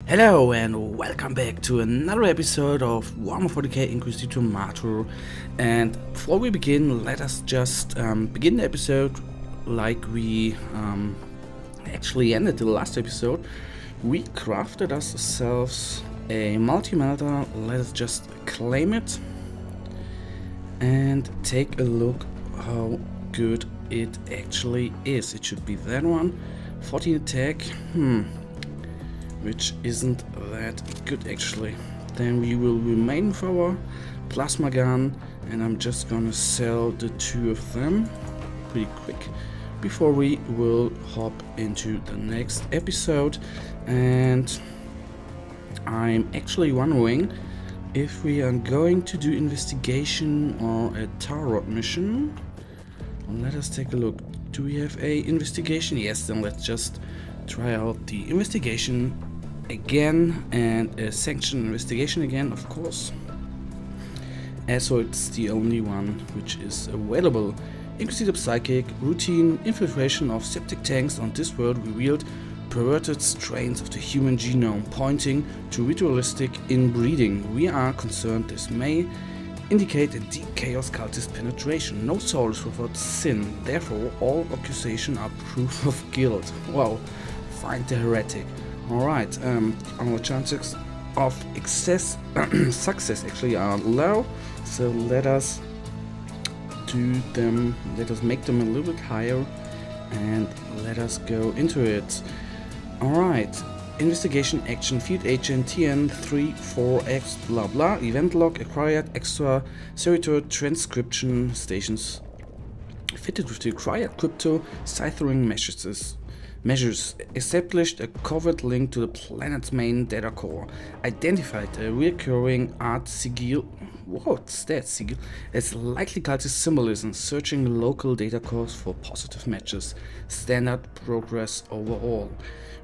Hello and welcome back to another episode of Warhammer 40k Inquisitor Martyr. And before we begin, let us just begin the episode like we actually ended the last episode. We crafted ourselves a multi-melter. Let us just claim it and take a look how good it actually is. It should be that one. 14 attack. Which isn't that good actually. Then we will remain with our plasma gun, and I'm just gonna sell the two of them pretty quick before we will hop into the next episode. And I'm actually wondering if we are going to do investigation or a tarot mission. Let us take a look. Do we have a investigation? Yes, then let's just try out the investigation again and a sanction investigation again, of course. So it's the only one which is available. Inquisitor Psychic, routine infiltration of septic tanks on this world revealed perverted strains of the human genome, pointing to ritualistic inbreeding. We are concerned this may indicate a deep chaos cultist penetration. No soul is without sin, therefore all accusations are proof of guilt. Wow, find the heretic. Alright, our chances of success actually are low, so let us make them a little bit higher and let us go into it. Alright, investigation action, field agent TN34X blah blah, event log acquired extra servitor transcription stations fitted with the acquired crypto ciphering measures established a covert link to the planet's main data core, identified a recurring art sigil, what's that sigil, as likely cultist symbolism, searching local data cores for positive matches, standard progress overall.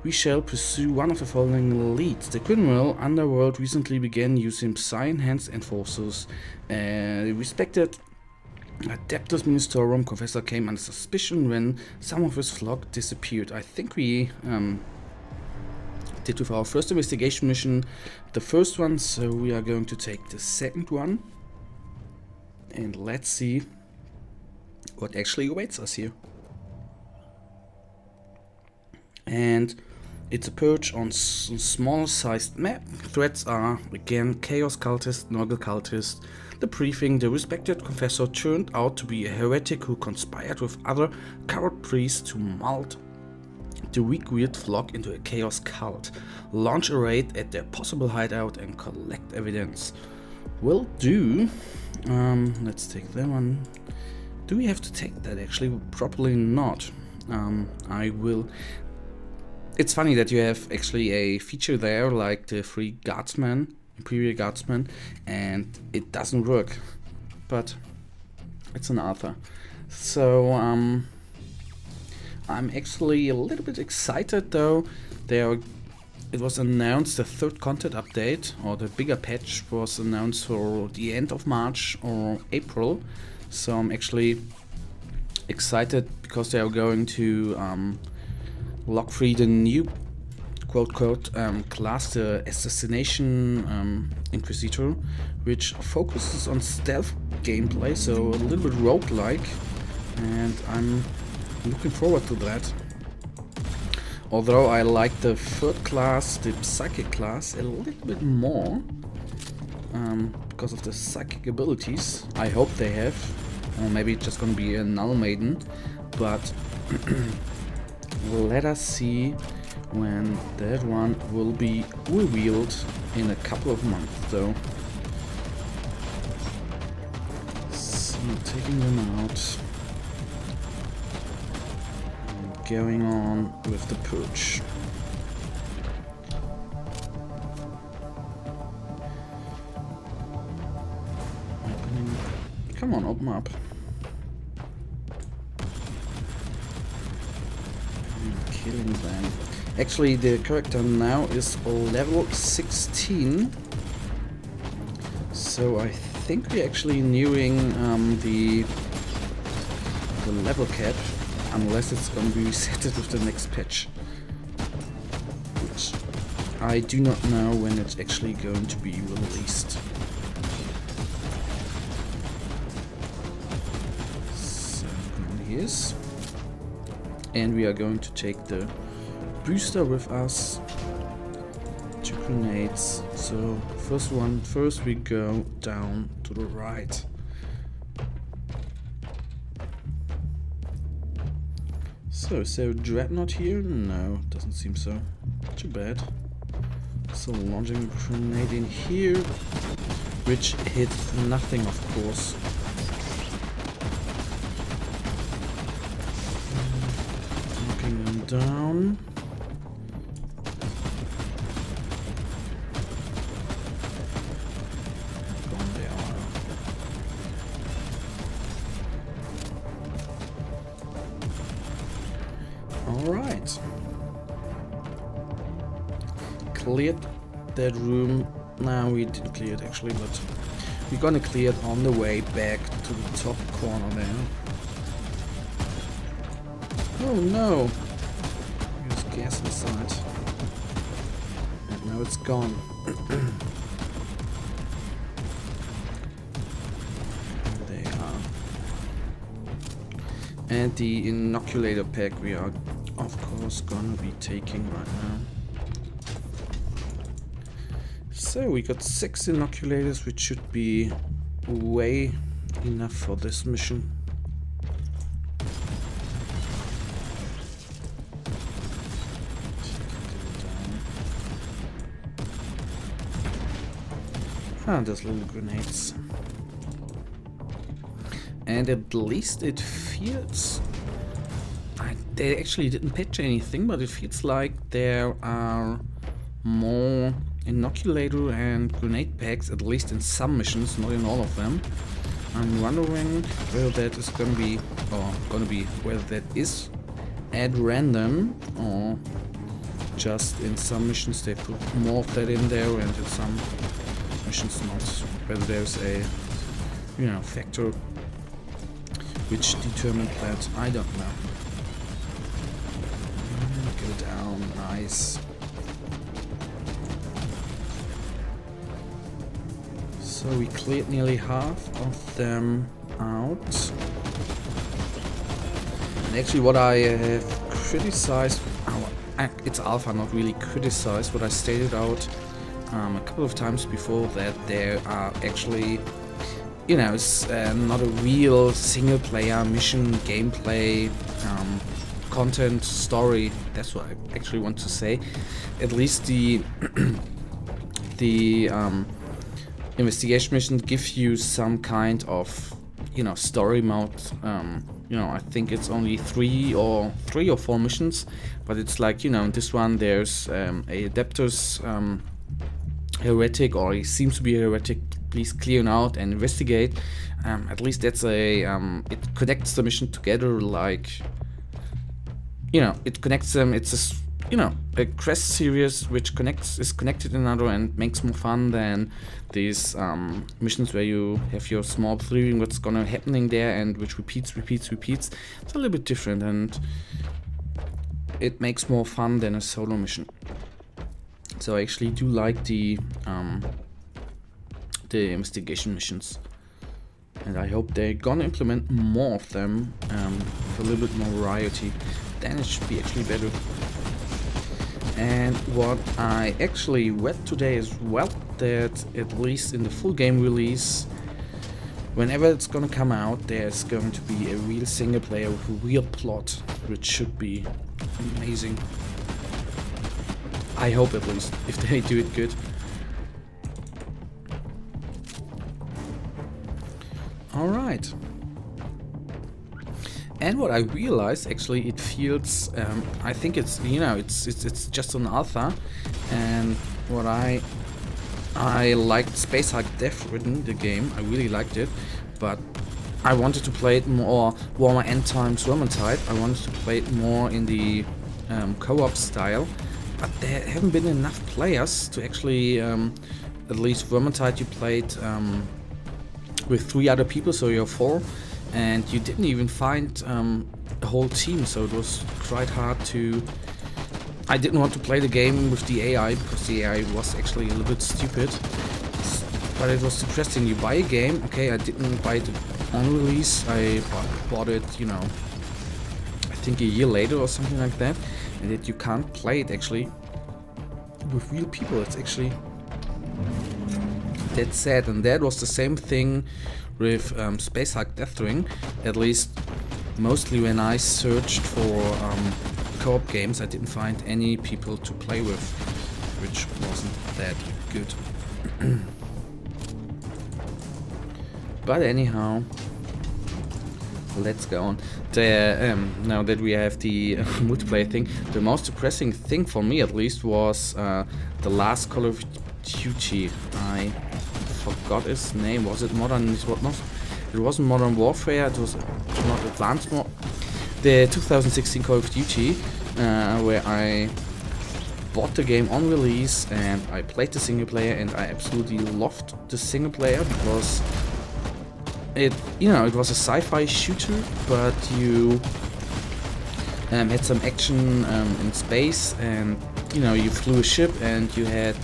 We shall pursue one of the following leads. The criminal underworld recently began using psi-enhanced enforcers. Respected Adeptus Ministorum Confessor came under suspicion when some of his flock disappeared. I think we did with our first investigation mission the first one, so we are going to take the second one. And let's see what actually awaits us here. And it's a purge on small sized map. Threats are again Chaos Cultist, Noggle Cultist. The briefing, the respected confessor turned out to be a heretic who conspired with other coward priests to mold the weak weird flock into a chaos cult, launch a raid at their possible hideout and collect evidence. Will do. Let's take that one. Do we have to take that actually? Probably not. I will. It's funny that you have actually a feature there like the free guardsman, Imperial Guardsman, and it doesn't work, but it's an alpha. So I'm actually a little bit excited though. It was announced the third content update, or the bigger patch was announced for the end of March or April. So I'm actually excited because they are going to lock free the new quote class, the Assassination Inquisitor, which focuses on stealth gameplay, so a little bit roguelike, and I'm looking forward to that. Although I like the third class, the Psychic class, a little bit more because of the psychic abilities. I hope they have, or maybe it's just gonna be a null maiden, but let us see when that one will be revealed in a couple of months though. So taking them out and going on with the purge. Opening. Come on, open up. Killing them. Actually, the character now is level 16, so I think we're actually nearing the level cap, unless it's going to be reset with the next patch, which I do not know when it's actually going to be released. So here's, and we are going to take the booster with us. 2 grenades. So first we go down to the right. So is there a dreadnought here? No, doesn't seem so. Too bad. So launching a grenade in here, which hit nothing, of course. Knocking them down. Alright. Cleared that room. No, we didn't clear it actually, but we're gonna clear it on the way back to the top corner there. Oh no! There's gas inside. And now it's gone. They are. And the inoculator pack we are of course gonna be taking right now. So we got 6 inoculators, which should be way enough for this mission. Ah, there's little grenades. And at least it feels... they actually didn't patch anything, but it feels like there are more inoculator and grenade packs, at least in some missions, not in all of them. I'm wondering whether that is gonna be, whether that is at random, or just in some missions they put more of that in there and in some missions not. Whether there's a, factor which determined that, I don't know. Go down, nice. So we cleared nearly half of them out. And actually what I have criticized, it's alpha, not really criticized, what I stated out a couple of times before, that there are actually, it's not a real single player mission gameplay content story. That's what I actually want to say. At least the investigation mission gives you some kind of story mode. I think it's only 3 or 4 missions, but it's like, in this one there's a Adeptus heretic, or he seems to be a heretic. Please clear him out and investigate. At least that's a it connects the mission together, like it connects them. It's a quest series which is connected in another and makes more fun than these missions where you have your small theory what's gonna happening there and which repeats. It's a little bit different, and it makes more fun than a solo mission. So I actually do like the investigation missions, and I hope they're gonna implement more of them with a little bit more variety. Then it should be actually better. And what I actually read today as well, that at least in the full game release, whenever it's gonna come out, there's going to be a real single player with a real plot, which should be amazing. I hope, at least, if they do it good. Alright. And what I realized, actually, it feels, I think it's, it's just an alpha, and what I liked Space Hulk Death Ridden, the game, I really liked it, but I wanted to play it more Warhammer End Times Vermintide. I wanted to play it more in the co-op style, but there haven't been enough players to actually, at least Vermintide you played with 3 other people, so you're 4. And you didn't even find a whole team, so it was quite hard to... I didn't want to play the game with the AI because the AI was actually a little bit stupid. But it was interesting. You buy a game, okay, I didn't buy it on release. I bought it, you know, I think a year later or something like that. And that you can't play it actually with real people. It's actually that sad. And that was the same thing with Space Hulk Deathwing. At least mostly when I searched for co-op games, I didn't find any people to play with, which wasn't that good. But anyhow, let's go on. Now that we have the multiplayer thing, the most depressing thing for me at least was the last Call of Duty. I forgot its name. Was it Modern? It wasn't Modern Warfare. It was not Advanced War. The 2016 Call of Duty, where I bought the game on release and I played the single player, and I absolutely loved the single player because it was a sci-fi shooter, but you had some action in space, and you flew a ship and you had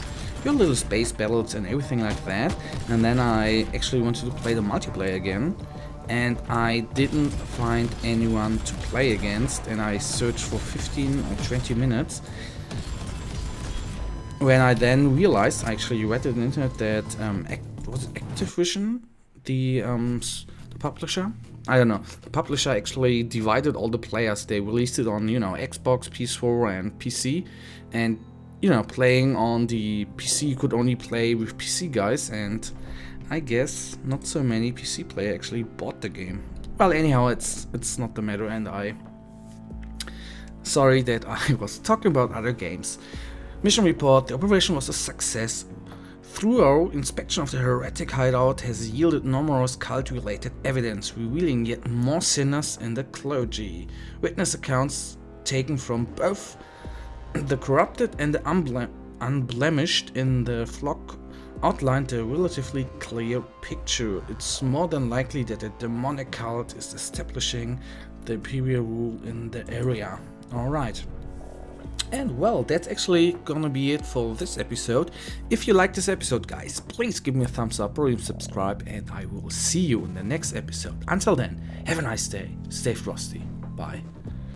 your little space battles and everything like that. And then I actually wanted to play the multiplayer again, and I didn't find anyone to play against, and I searched for 15 or 20 minutes. When I then realized, I actually read it on the internet, that was it Activision, the publisher? I don't know. The publisher actually divided all the players. They released it on, Xbox, PS4 and PC. And, playing on the PC, you could only play with PC guys, and I guess not so many PC players actually bought the game. Well, anyhow, it's not the matter, and sorry that I was talking about other games. Mission report: the operation was a success. Thorough inspection of the heretic hideout has yielded numerous cult-related evidence, revealing yet more sinners in the clergy. Witness accounts taken from both the corrupted and the unblemished in the flock outlined a relatively clear picture. It's more than likely that a demonic cult is establishing the imperial rule in the area. Alright. And well, that's actually gonna be it for this episode. If you like this episode, guys, please give me a thumbs up or even subscribe, and I will see you in the next episode. Until then, have a nice day, stay frosty, bye.